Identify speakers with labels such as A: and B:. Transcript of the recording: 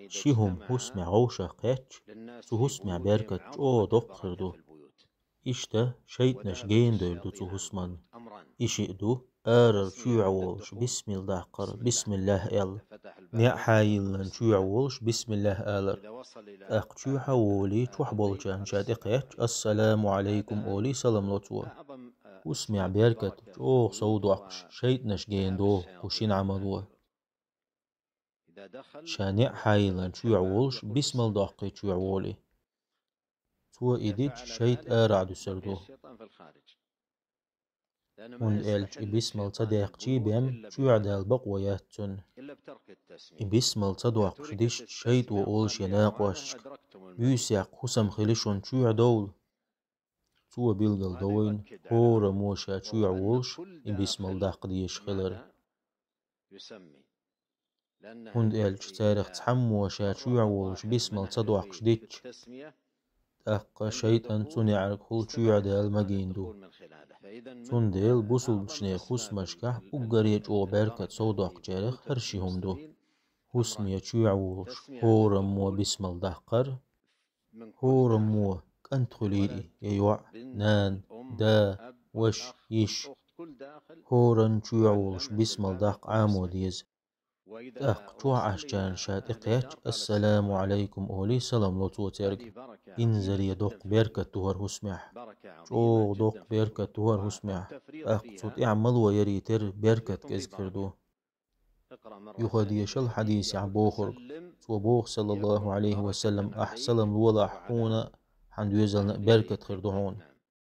A: شيهم هسمع غوشة قيتش سو هسمع بيركت او دق خردو إشتا شيط نشجين دو تو هسمان إشيئدو آرر شوعولش بسم الله قر بسم الله إل نيا حايلن شوعولش بسم الله آلر أقشو حولي توحبولشان شاد إقيتش السلام عليكم أولي سلام لطوة وسمع بيركت أوه صودوقش شيط نشجين دو قشين عملوه شانع حايلن شوعولش بسم الله شوعولي تو إديج شيط آرعدو سردو هون إلج إبسمل صديق بيم شو عدال بقوياتن إبسمل صدوق شديش شيط وأولش يناقوش بيسيق حسم خليشون شو عدول تو بيلغل دوين هورا موشا شو عولش إبسمل داق ديش خلر هون إلج تاريخ تحموشا شو عولش بسمل صدوق شديش أقا شيطان تنعرق هول شو عدال مجيندو سنديل بوسل شني خوس مشكح بقريج او بركة صودق جارخ هرشيهم دو هسمية شوعوش هورمو بسم الدهقر هورمو كنت خليدي يوع نان دا وش يش هورن شوعوش بسم الدهق عامو ديز دق شوع عشان شاد إقيتش السلام عليكم أولي سلام لطو ترق إنزل يدق بركة تهر هسمح شو دوق بركة تهر هسمح أقصد إعمل ويريتر بركة كذكردو يخديش الحديث عن بوخر وبوخ صلى الله عليه وسلم أحسلم الوضع حونا حند يزل بركة خردهون